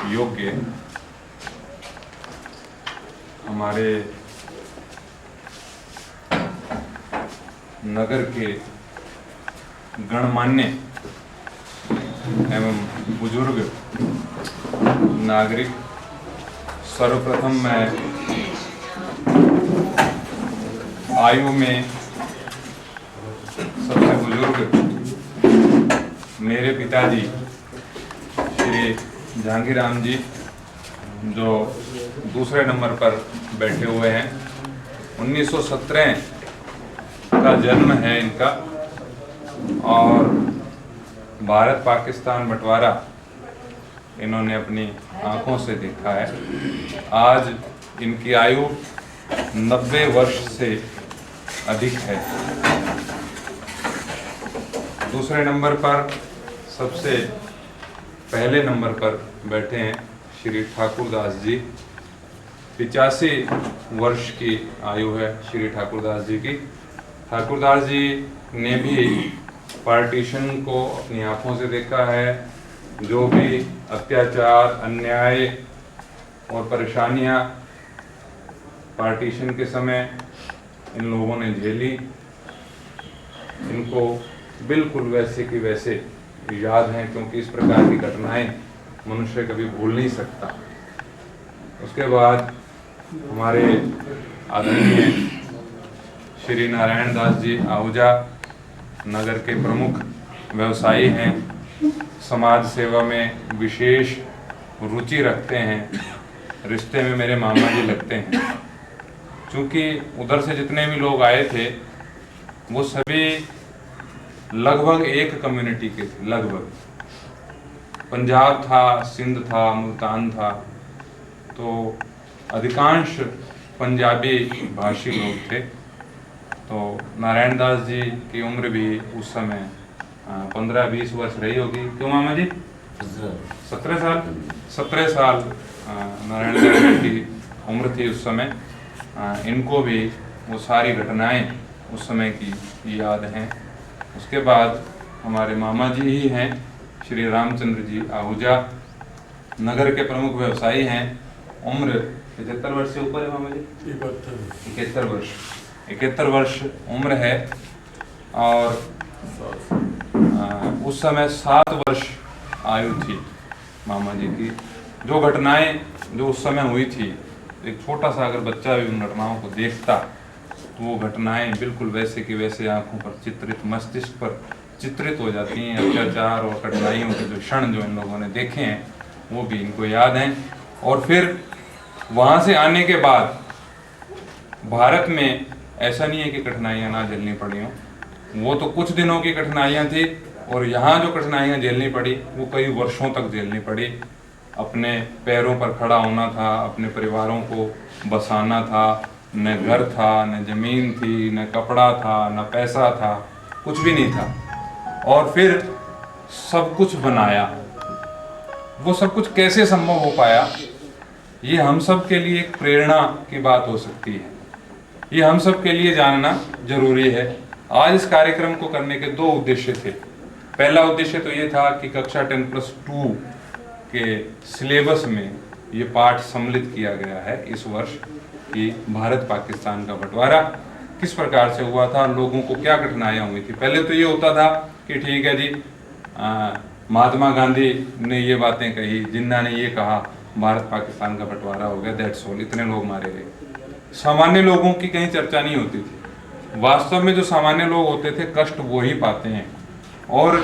योग्य हमारे नगर के गणमान्य एवं बुजुर्ग नागरिक, सर्वप्रथम मैं आयु में सबसे बुजुर्ग मेरे पिताजी श्री जहांगीर राम जी, जो दूसरे नंबर पर बैठे हुए हैं। 1917 का जन्म है इनका और भारत पाकिस्तान बंटवारा इन्होंने अपनी आंखों से देखा है। आज इनकी आयु 90 वर्ष से अधिक है। दूसरे नंबर पर सबसे पहले नंबर पर बैठे हैं श्री ठाकुरदास जी। 85 वर्ष की आयु है श्री ठाकुरदास जी की। ठाकुरदास जी ने भी पार्टीशन को अपनी आंखों से देखा है। जो भी अत्याचार, अन्याय और परेशानियां पार्टीशन के समय इन लोगों ने झेली, इनको बिल्कुल वैसे की वैसे याद हैं, क्योंकि इस प्रकार की घटनाएं मनुष्य कभी भूल नहीं सकता। उसके बाद हमारे आदरणीय श्री नारायण दास जी आहूजा नगर के प्रमुख व्यवसायी हैं, समाज सेवा में विशेष रुचि रखते हैं। रिश्ते में मेरे मामा जी लगते हैं। चूँकि उधर से जितने भी लोग आए थे वो सभी लगभग एक कम्युनिटी के थे। लगभग पंजाब था, सिंध था, मुल्तान था, तो अधिकांश पंजाबी भाषी लोग थे। तो नारायण दास जी की उम्र भी उस समय 15-20 वर्ष रही होगी। क्यों मामा जी? 17 साल नारायण दास जी की उम्र थी उस समय। इनको भी वो सारी घटनाएं उस समय की याद हैं। उसके बाद हमारे मामा जी ही हैं श्री रामचंद्र जी आहूजा, नगर के प्रमुख व्यवसायी हैं। उम्र 75 वर्ष से ऊपर है मामा जी? 71 वर्ष उम्र है। और उस समय 7 वर्ष आयु थी मामा जी की। जो घटनाएं जो उस समय हुई थी, एक छोटा सा अगर बच्चा भी उन घटनाओं को देखता तो वो घटनाएं बिल्कुल वैसे की वैसे आंखों पर चित्रित, मस्तिष्क पर चित्रित हो जाती हैं। अत्याचार और कठिनाइयों के जो क्षण जो इन लोगों ने देखे हैं वो भी इनको याद हैं। और फिर वहाँ से आने के बाद भारत में ऐसा नहीं है कि कठिनाइयाँ ना झेलनी पड़ी हों। वो तो कुछ दिनों की कठिनाइयाँ थी, और यहाँ जो कठिनाइयाँ झेलनी पड़ी वो कई वर्षों तक झेलनी पड़ी। अपने पैरों पर खड़ा होना था, अपने परिवारों को बसाना था। न घर था, न जमीन थी, न कपड़ा था, न पैसा था, कुछ भी नहीं था। और फिर सब कुछ बनाया। वो सब कुछ कैसे संभव हो पाया, ये हम सब के लिए एक प्रेरणा की बात हो सकती है। ये हम सब के लिए जानना जरूरी है। आज इस कार्यक्रम को करने के 2 उद्देश्य थे। पहला उद्देश्य तो ये था कि कक्षा 10+2 के सिलेबस में ये पाठ सम्मिलित किया गया है इस वर्ष कि भारत पाकिस्तान का बंटवारा किस प्रकार से हुआ था, लोगों को क्या कठिनाइयाँ हुई थी। पहले तो ये होता था कि ठीक है जी, महात्मा गांधी ने ये बातें कही, जिन्ना ने ये कहा, भारत पाकिस्तान का बंटवारा हो गया, दैट्स ऑल, इतने लोग मारे गए। सामान्य लोगों की कहीं चर्चा नहीं होती थी। वास्तव में जो सामान्य लोग होते थे कष्ट वो ही पाते हैं। और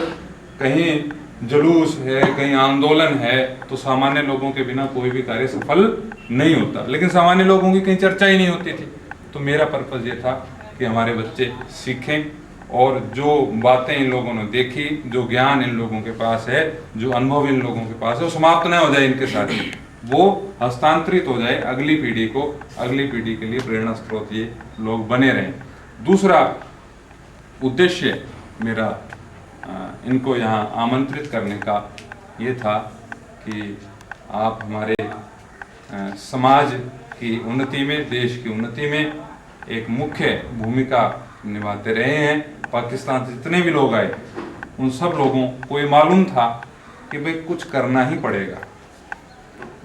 कहीं जुलूस है, कहीं आंदोलन है, तो सामान्य लोगों के बिना कोई भी कार्य सफल नहीं होता। लेकिन सामान्य लोगों की कहीं चर्चा ही नहीं होती थी। तो मेरा पर्पज़ ये था कि हमारे बच्चे सीखें और जो बातें इन लोगों ने देखी, जो ज्ञान इन लोगों के पास है, जो अनुभव इन लोगों के पास है, वो समाप्त न हो जाए इनके साथ ही, वो हस्तांतरित हो जाए अगली पीढ़ी को। अगली पीढ़ी के लिए प्रेरणा स्रोत ये लोग बने रहें। दूसरा उद्देश्य मेरा इनको यहाँ आमंत्रित करने का ये था कि आप हमारे समाज की उन्नति में, देश की उन्नति में एक मुख्य भूमिका निभाते रहे हैं। पाकिस्तान से जितने भी लोग आए उन सब लोगों को ये मालूम था कि भाई कुछ करना ही पड़ेगा।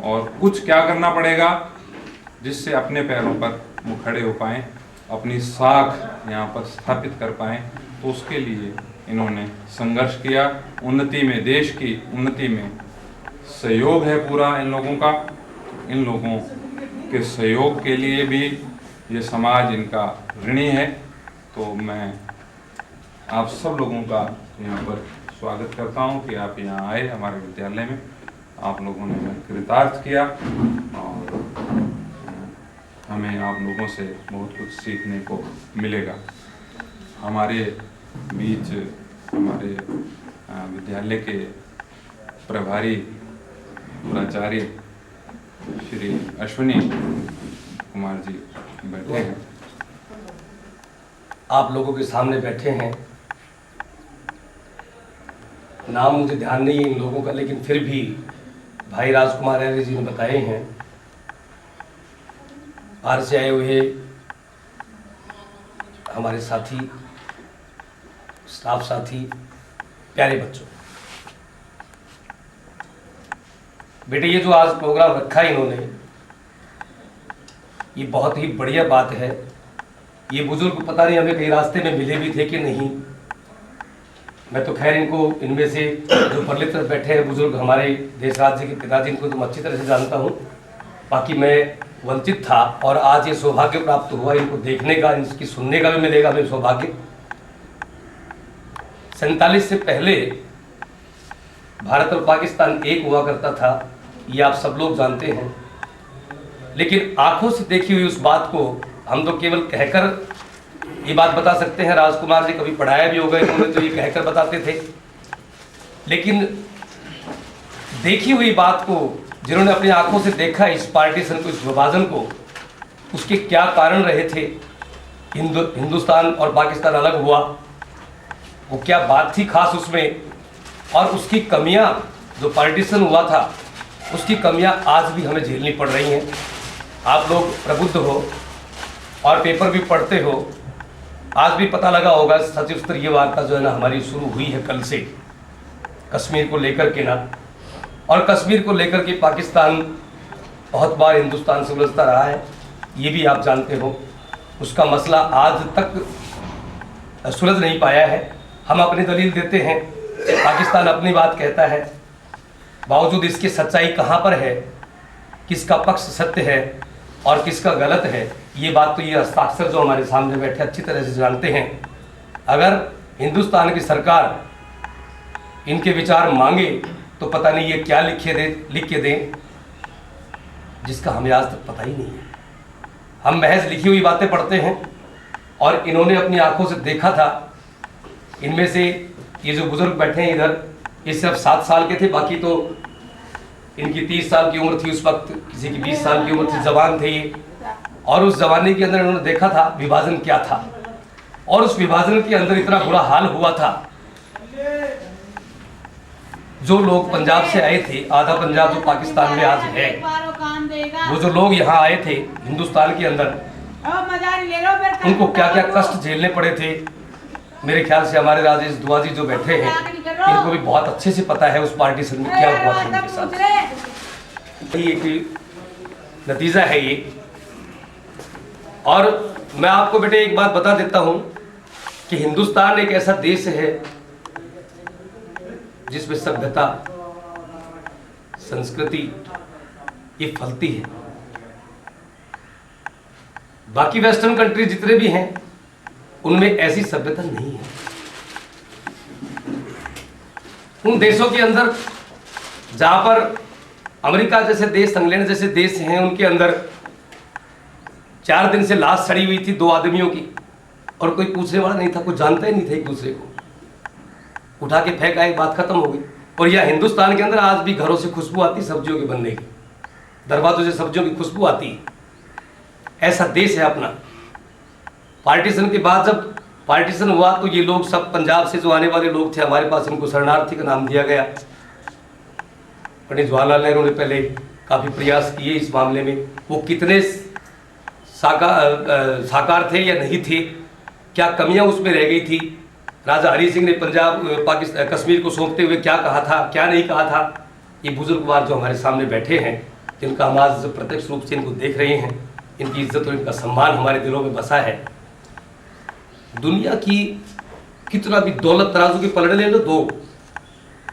और कुछ क्या करना पड़ेगा जिससे अपने पैरों पर वो खड़े हो पाएँ, अपनी साख यहाँ पर स्थापित कर पाएँ। तो उसके लिए इन्होंने संघर्ष किया। उन्नति में, देश की उन्नति में सहयोग है पूरा इन लोगों का। इन लोगों के सहयोग के लिए भी ये समाज इनका ऋणी है। तो मैं आप सब लोगों का यहाँ पर स्वागत करता हूँ कि आप यहाँ आए हमारे विद्यालय में। आप लोगों ने हमें कृतार्थ किया और हमें आप लोगों से बहुत कुछ सीखने को मिलेगा। हमारे बीच हमारे विद्यालय के प्रभारी प्राचार्य श्री अश्विनी कुमार जी बैठे हैं। आप लोगों के सामने बैठे हैं। नाम मुझे ध्यान नहीं है इन लोगों का, लेकिन फिर भी भाई राजकुमार आर्य जी ने बताए हैं। बाहर से आए हुए हमारे साथी, स्टाफ साथी, प्यारे बच्चों, बेटे ये जो आज प्रोग्राम रखा है इन्होंने, ये बहुत ही बढ़िया बात है। ये बुजुर्ग पता नहीं हमें कहीं रास्ते में मिले भी थे कि नहीं। मैं तो खैर इनको, इनमें से जो परले तरफ बैठे हैं बुजुर्ग हमारे देश राज्य के पिताजी, इनको तो अच्छी तरह से जानता हूँ। बाकी मैं वंचित था और आज ये सौभाग्य प्राप्त हुआ इनको देखने का, इनकी सुनने का भी मिलेगा हमें सौभाग्य। 47 से पहले भारत और पाकिस्तान एक हुआ करता था, ये आप सब लोग जानते हैं। लेकिन आंखों से देखी हुई उस बात को हम तो केवल कहकर ये बात बता सकते हैं। राजकुमार जी कभी पढ़ाया भी होगा इन्होंने, तो ये कहकर बताते थे। लेकिन देखी हुई बात को जिन्होंने अपनी आंखों से देखा, इस पार्टीशन को, इस विभाजन को, उसके क्या कारण रहे थे, हिंदुस्तान और पाकिस्तान अलग हुआ, वो क्या बात थी खास उसमें, और उसकी कमियां, जो पार्टीशन हुआ था उसकी कमियां आज भी हमें झेलनी पड़ रही हैं। आप लोग प्रबुद्ध हो और पेपर भी पढ़ते हो। आज भी पता लगा होगा सचिव स्तरीय वार्ता जो है ना हमारी शुरू हुई है कल से, कश्मीर को लेकर के ना, और कश्मीर को लेकर के पाकिस्तान बहुत बार हिंदुस्तान से उलझता रहा है, ये भी आप जानते हो। उसका मसला आज तक सुलझ नहीं पाया है। हम अपनी दलील देते हैं, पाकिस्तान अपनी बात कहता है, बावजूद इसकी सच्चाई कहाँ पर है, किसका पक्ष सत्य है और किसका गलत है, ये बात तो ये हस्ताक्षर जो हमारे सामने बैठे अच्छी तरह से जानते हैं। अगर हिंदुस्तान की सरकार इनके विचार मांगे तो पता नहीं ये क्या लिख के दें जिसका हमें आज तक पता ही नहीं है। हम महज लिखी हुई बातें पढ़ते हैं और इन्होंने अपनी आंखों से देखा था। इनमें से ये जो बुजुर्ग बैठे हैं इधर, ये सिर्फ 7 साल के थे, बाकी तो इनकी 30 साल की उम्र थी उस वक्त, किसी की 20 साल की उम्र थी, जवान थे ये। और उस जवानी के अंदर इन्होंने देखा था विभाजन क्या था, और उस विभाजन के अंदर इतना बुरा हाल हुआ था। जो लोग पंजाब से आए थे, आधा पंजाब जो पाकिस्तान में आज है, वो जो लोग यहाँ आए थे हिंदुस्तान के अंदर, उनको क्या क्या कष्ट झेलने पड़े थे। मेरे ख्याल से हमारे राजेश दुआ जी जो बैठे हैं, इनको भी बहुत अच्छे से पता है उस पार्टीशन में क्या हुआ था उनके साथ। ये एक नतीजा है ये। और मैं आपको बेटे एक बात बता देता हूं कि हिंदुस्तान एक ऐसा देश है जिसमें सभ्यता, संस्कृति ये फलती है। बाकी वेस्टर्न कंट्री जितने भी हैं उनमें ऐसी सभ्यता नहीं है। उन देशों के अंदर जहां पर अमेरिका जैसे देश, इंग्लैंड जैसे देश हैं, उनके अंदर 4 दिन से लाश सड़ी हुई थी 2 आदमियों की, और कोई पूछने वाला नहीं था, कुछ जानता ही नहीं था एक दूसरे को, उठा के फेंक आए, बात खत्म हो गई। और यह हिंदुस्तान के अंदर आज भी घरों से खुशबू आती सब्जियों के बनने की, दरवाजों से सब्जियों की खुशबू आती है। ऐसा देश है अपना। पार्टीशन के बाद जब पार्टीशन हुआ तो ये लोग सब पंजाब से जो आने वाले लोग थे हमारे पास, इनको शरणार्थी का नाम दिया गया। पंडित जवाहरलाल नेहरू ने पहले काफ़ी प्रयास किए इस मामले में। वो कितने साकार थे या नहीं थे, क्या कमियां उसमें रह गई थी, राजा हरि सिंह ने कश्मीर को सौंपते हुए क्या कहा था, क्या नहीं कहा था, ये बुजुर्गवार जो हमारे सामने बैठे हैं जिनका हम आज प्रत्यक्ष रूप से इनको देख रहे हैं, इनकी इज्जत और इनका सम्मान हमारे दिलों में बसा है। दुनिया की कितना भी दौलत तराजू के पलड़े ले लो दो,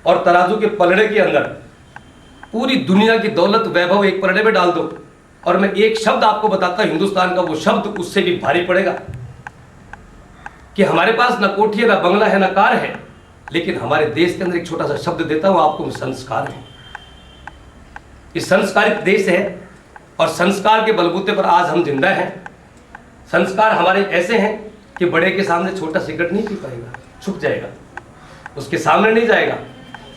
और तराजू के पलड़े के अंदर पूरी दुनिया की दौलत वैभव एक पलड़े में डाल दो, और मैं एक शब्द आपको बताता हूं हिंदुस्तान का, वो शब्द उससे भी भारी पड़ेगा कि हमारे पास ना कोठी है, ना बंगला है, ना कार है, लेकिन हमारे देश के अंदर एक छोटा सा शब्द देता हूं आपको, संस्कार है। ये संस्कारित देश है और संस्कार के बलबूते पर आज हम जिंदा हैं। संस्कार हमारे ऐसे हैं कि बड़े के सामने छोटा सिगरेट नहीं पी पाएगा, छुप जाएगा, उसके सामने नहीं जाएगा,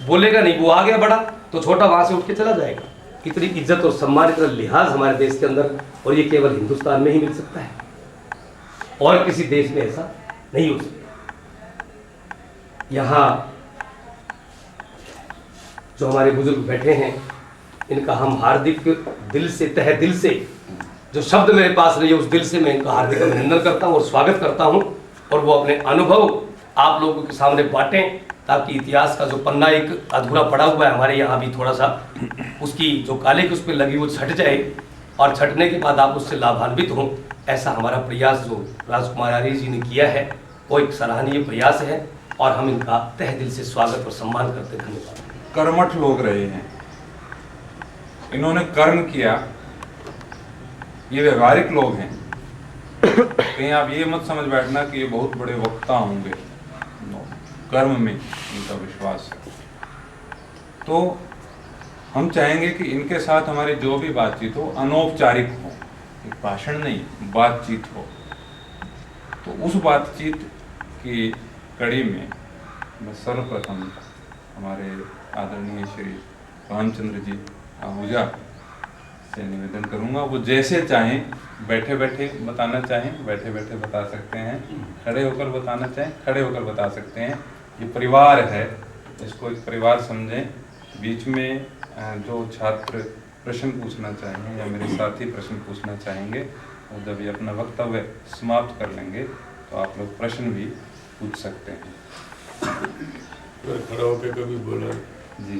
बोलेगा नहीं, वो आ गया बड़ा तो छोटा वहां से उठ के चला जाएगा। इतनी इज्जत और सम्मान, इतना लिहाज हमारे देश के अंदर, और ये केवल हिंदुस्तान में ही मिल सकता है, और किसी देश में ऐसा नहीं हो सकता। यहाँ जो हमारे बुजुर्ग बैठे हैं, इनका हम हार्दिक दिल से, तहे दिल से, जो शब्द मेरे पास नहीं है उस दिल से मैं इनका हार्दिक अभिनंदन करता हूँ और स्वागत करता हूँ, और वो अपने अनुभव आप लोगों के सामने बांटें, ताकि इतिहास का जो पन्ना एक अधूरा पड़ा हुआ है हमारे यहाँ भी थोड़ा सा, उसकी जो काले की उस पर लगी वो छट जाए, और छटने के बाद आप उससे लाभान्वित हों। ऐसा हमारा प्रयास जो राजकुमार आर्य जी ने किया है वो एक सराहनीय प्रयास है, और हम इनका तहे दिल से स्वागत और सम्मान करते हैं। धन्यवाद। कर्मठ लोग रहे हैं, इन्होंने कर्म किया, ये व्यवहारिक लोग हैं। कहीं आप ये मत समझ बैठना कि ये बहुत बड़े वक्ता होंगे, कर्म में इनका विश्वास है। तो हम चाहेंगे कि इनके साथ हमारी जो भी बातचीत हो अनौपचारिक हो, एक भाषण नहीं, बातचीत हो। तो उस बातचीत की कड़ी में मैं सर्वप्रथम हमारे आदरणीय श्री रामचंद्र जी आहूजा से निवेदन करूंगा, वो जैसे चाहें, बैठे बैठे बताना चाहें बैठे बैठे बता सकते हैं, खड़े होकर बताना चाहें खड़े होकर बता सकते हैं। ये परिवार है, इसको एक परिवार समझें। बीच में जो छात्र प्रश्न पूछना चाहेंगे या मेरे साथी प्रश्न पूछना चाहेंगे, और जब ये अपना वक्तव्य समाप्त कर लेंगे तो आप लोग प्रश्न भी पूछ सकते हैं। खड़ा होकर कभी बोला जी,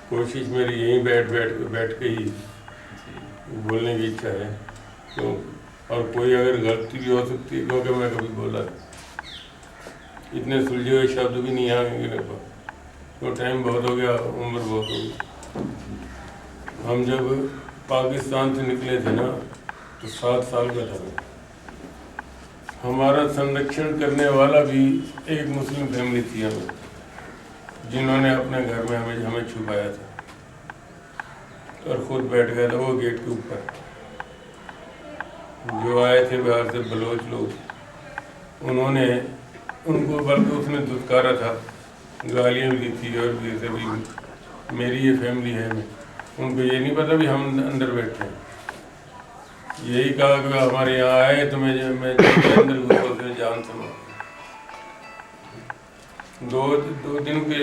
कोशिश मेरी यहीं बैठ के ही बोलने की इच्छा है, तो और कोई अगर गलती भी हो सकती है, क्योंकि मैं कभी बोला इतने सुलझे हुए शब्द भी नहीं आएंगे मेरे पास, तो टाइम बहुत हो गया, उम्र बहुत हो गई। हम जब पाकिस्तान से निकले थे ना, तो 7 साल का था। हमारा संरक्षण करने वाला भी एक मुस्लिम फैमिली थी हमें, जिन्होंने अपने घर में हमें छुपाया था और खुद बैठ गया था वो गेट के ऊपर। जो आए थे बाहर से बलोच लोग, उन्होंने उनको, बल्कि उसने दुत्कारा था, गालियाँ भी दी थी, और भी ऐसे भी मेरी ये फैमिली है, उनको ये नहीं पता भी हम अंदर बैठे हैं। यही कहा कि हमारे यहाँ आए तो मैं अंदर घुसो से जान सुनो। दो दिन के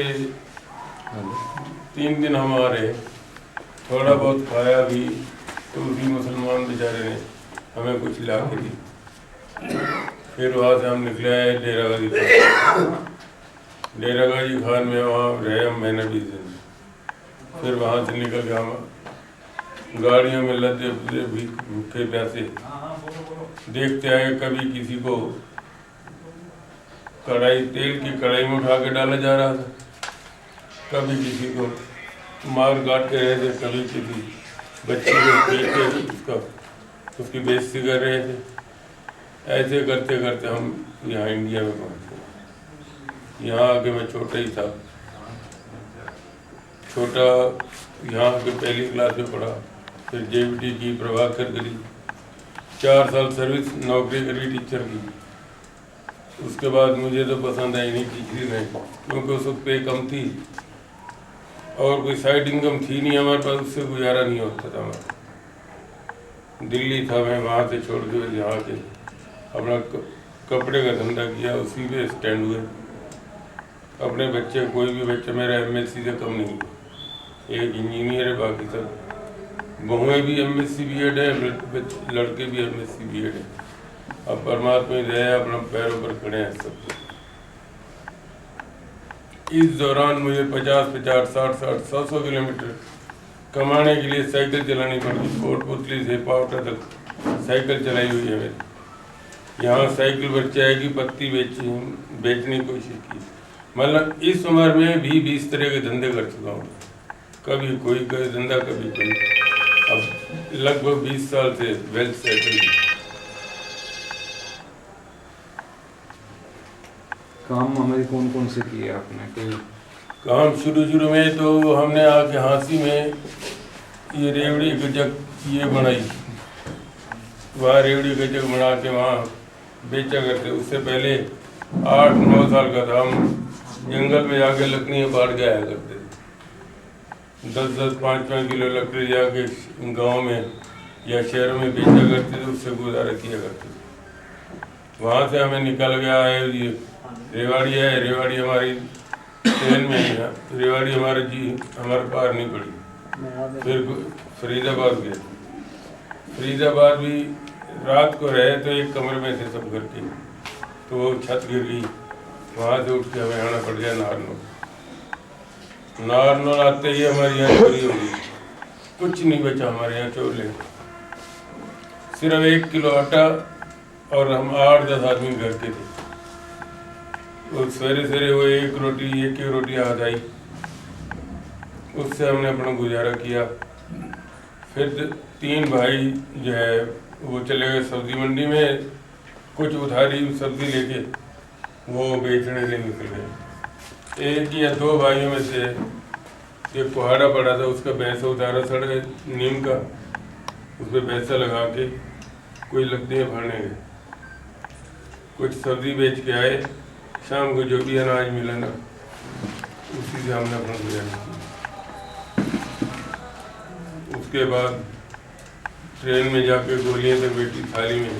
3 दिन हमारे थोड़ा बहुत खाया भी, तो उसी मुसलमान बेचारे ने हमें कुछ ला के दी। फिर वहाँ से हम निकले आए डेरा गाजी खान में, वहाँ रहे हम महीना 20 दिन। फिर वहाँ से निकल के हम गाड़ियों में लदे भी भूखे प्यासे देखते आए, कभी किसी को तेल की कढ़ाई में उठा के डाला जा रहा था, कभी किसी को मार काट के रहे थे, कभी किसी बच्चे को पीट के उसकी बेइज्जती कर रहे थे। ऐसे करते करते हम यहाँ इंडिया में पहुँचे। यहाँ आके मैं छोटा ही था, छोटा यहाँ आके पहली क्लास में पढ़ा, फिर JBT की, प्रभाकर करी, 4 साल सर्विस नौकरी करी टीचर की। उसके बाद मुझे तो पसंद आई नहीं टीचरी में, क्योंकि उस वक्त पे कम थी और कोई साइड इनकम थी नहीं हमारे पास, उससे गुजारा नहीं होता था हमारा। दिल्ली था मैं, वहाँ से छोड़ के यहाँ के अपना कपड़े का धंधा किया, उसी पे स्टैंड हुए। अपने बच्चे, कोई भी बच्चा मेरा MSc से कम नहीं, एक इंजीनियर है, बाकी सब बहुएँ भी MSc B.Ed है, लड़के भी MSc B.Ed है। अब परमात्मा ही दया, अपना पैरों पर खड़े हैं सब। इस दौरान मुझे 50, 60, 60, 100 किलोमीटर कमाने के लिए साइकिल चलानी पड़ती, कोटपुतली से पावटा तक साइकिल चलाई हुई है मेरी। यहाँ साइकिल पर चाय की पत्ती बेचने की कोशिश की। मतलब इस उम्र में भी 20 तरह के धंधे कर चुका हूँ, कभी कोई धंधा कभी कोई। अब लगभग 20 साल से वेल सेटल। काम हमारे कौन कौन से किए आपने? कोई काम शुरू में तो हमने आके हाँसी में ये रेवड़ी गजक ये बनाई, वहाँ रेवड़ी गजक बना के वहाँ बेचा करते। उससे पहले 8-9 साल का था, हम जंगल में जाके लकड़ियाँ बांट के आया करते थे। 10-10, 5-5 किलो लकड़ी जाके गांव में या शहरों में बेचा करते थे, उससे गुजारा किया करते थे। वहाँ से हमें निकल गया है ये रेवाड़ी है। रेवाड़ी हमारी ट्रेन में ही है, रेवाड़ी हमारे पार नहीं पड़ी। फिर फरीदाबाद गए। फरीदाबाद भी रात को रहे तो एक कमरे में थे सब घर के, तो वो छत गिर गई, वहाँ से उठ के हमें आना पड़ गया नारनौल। नारनौल आते ही हमारी यहाँ चोरी हो गई, कुछ नहीं बचा हमारे यहाँ चोले, सिर्फ 1 किलो आटा और हम 8-10 आदमी घर के थे। तो सवेरे वो एक रोटी आ जाई, उससे हमने अपना गुजारा किया। फिर 3 भाई जो है वो चले गए सब्जी मंडी में, कुछ उधारी सब्जी लेके वो बेचने के लिए निकल गए। 1 या 2 भाइयों में से एक कुहाड़ा पड़ा था, उसका भैंसा उतारा सड़क नीम का, उस पर भैंसा लगा के कोई लकड़ियाँ फाड़ने गए। कुछ सब्जी बेच के आए, शाम को जो भी अनाज मिला ना उसी से हमने अपना गुजारा किया। उसके बाद ट्रेन में जाके गोलियां तक बेची, थाली में।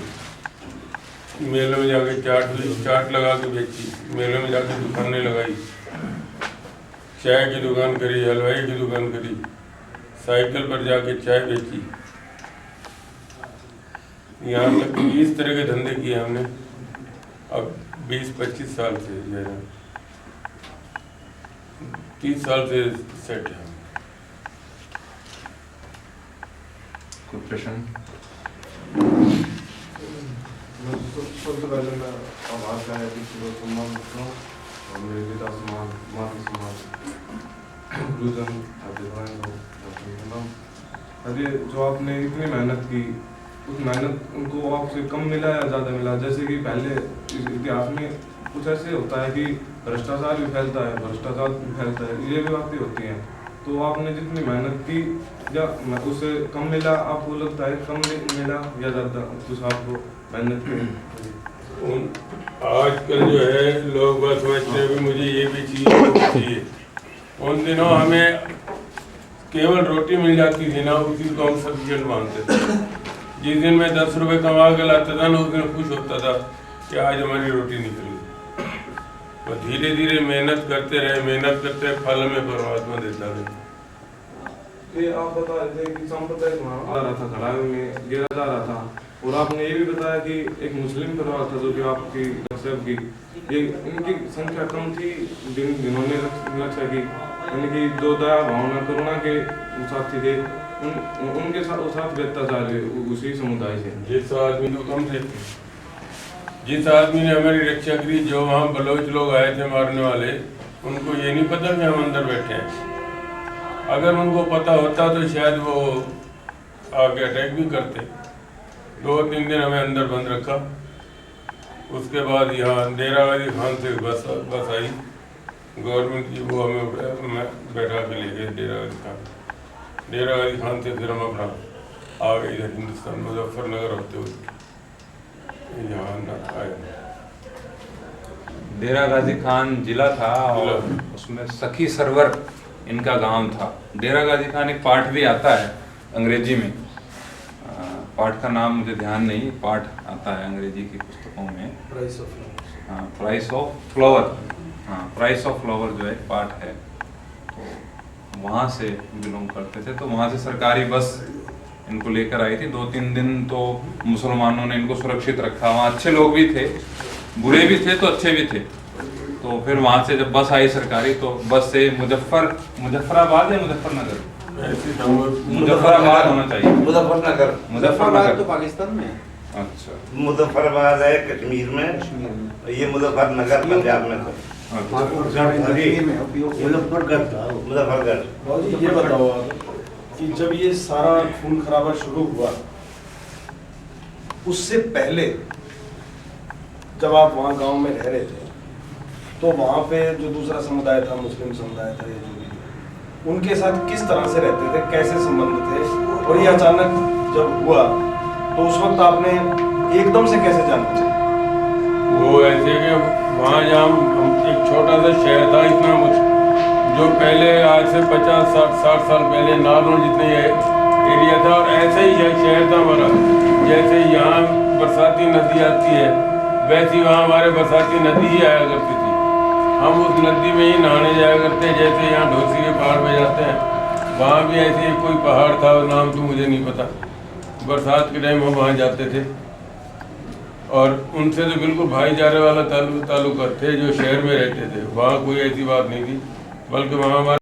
मेले में जाके चाट लगा के बेची, मेले में जाके दुकानें लगाई, चाय की दुकान करी, हलवाई की दुकान करी, साइकिल पर जाके चाय बेची। यहाँ तक 20 तरह के धंधे किए हमने। अब 20-25 साल से 30 साल से सेट है। कोई प्रश्न? सबसे पहले मैं आभार का है कि सुबह सम्मान करता हूँ और मेरे पिता समान, माता समान, गुरुजन अभी जो आपने इतनी मेहनत की, उस मेहनत उनको आपसे कम मिला या ज़्यादा मिला? जैसे कि पहले इतिहास में कुछ ऐसे होता है कि भ्रष्टाचार भी फैलता है, भ्रष्टाचार भी फैलता है, ये भी बातें होती हैं। तो आपने जितनी मेहनत की या उससे कम मिला आपको लगता है? कम मिला या ज़्यादा कुछ आपको मेहनत की? आजकल जो है लोग बस सोचते हैं कि मुझे ये भी चाहिए। उन दिनों हमें केवल रोटी मिल जाती थी ना, उसी को हम सफिशिएंट मानते थे। जिस दिन मैं 10 रुपये कमा के लाता था ना, उस दिन खुश होता था कि आज हमारी रोटी निकल गई। और धीरे धीरे मेहनत करते फल में परमात्मा देता है। ये आप बता रहे थे कि सांप्रदायिक आ रहा था, घड़ाई में गिरा जा रहा था, और आपने ये भी बताया कि एक मुस्लिम परिवार था जो कि आपकी नस्ब की, ये इनकी संख्या कम थी जिन्होंने रक्षा की, यानी कि जो दया भावना करुणा के साथी थे, उनके साथ अत्याचार है उसी समुदाय से। जिस आदमी को कम थे, जिस आदमी ने हमारी रक्षा करी, जो वहाँ बलोच लोग आए थे मारने वाले, उनको ये नहीं पता कि हम अंदर बैठे हैं। अगर उनको पता होता तो शायद वो आके अटैक भी करते। 2-3 दिन हमें अंदर बंद रखा। उसके बाद यहाँ डेरा गाजी खान से बस आई गवर्नमेंट की, वो हमें बैठा के ले गए डेरा गाजी खान से। फिर हम अपना आ गए इधर हिंदुस्तान, मुजफ्फरनगर होते हुए यहाँ आए। डेरा गाजी खान जिला था और उसमें सखी सरवर इनका गांव था। डेरा गाजी खान एक पाठ भी आता है अंग्रेजी में, पाठ का नाम मुझे ध्यान नहीं, पाठ आता है अंग्रेजी की पुस्तकों में, प्राइस ऑफ फ्लावर। हाँ, प्राइस ऑफ फ्लावर जो है पाठ है। तो वहाँ से बिलोंग करते थे, तो वहाँ से सरकारी बस इनको लेकर आई थी। 2-3 दिन तो मुसलमानों ने इनको सुरक्षित रखा। वहाँ अच्छे लोग भी थे, बुरे भी थे तो अच्छे भी थे। तो फिर वहाँ से जब बस आई सरकारी, तो बस से मुजफ्फराबाद या मुजफ्फरनगर, ऐसे संभव मुजफ्फराबाद होना चाहिए। मुजफ्फरनगर। मुजफ्फरनगर तो पाकिस्तान में है। अच्छा मुजफ्फराबाद है कश्मीर में, कश्मीर में। ये मुजफ्फरनगर पंजाब में था। अच्छा कश्मीर में मुजफ्फरगढ़ था, मुजफ्फरगढ़। बाबू जी ये बताओ आप कि जब ये सारा खून खराबा शुरू हुआ, उससे पहले जब आप वहाँ गांव में रह रहे थे, तो वहाँ पे जो दूसरा समुदाय था, मुस्लिम समुदाय था, या जो भी, उनके साथ किस तरह से रहते थे, कैसे संबंध थे, और ये अचानक जब हुआ तो उस वक्त आपने एकदम से कैसे जान बचाई? वो ऐसे कि वहाँ जहाँ एक छोटा सा शहर था, इतना जो पहले आज से 50-60 साल पहले नारनौल जितने एरिया था, और ऐसे ही यह शहर था हमारा। जैसे यहाँ बरसाती नदी आती है, वैसी वहाँ हमारे बरसाती नदी ही आया करती थी। हम उस नदी में ही नहाने जाया करते, जैसे यहाँ ढोसी के पहाड़ पे जाते हैं, वहाँ भी ऐसे ही कोई पहाड़ था, नाम तो मुझे नहीं पता। बरसात के टाइम हम वहाँ जाते थे, और उनसे तो बिल्कुल भाईचारे वाला ताल्लुक थे जो शहर में रहते थे। वहाँ कोई ऐसी बात नहीं थी, बल्कि वहाँ हमारे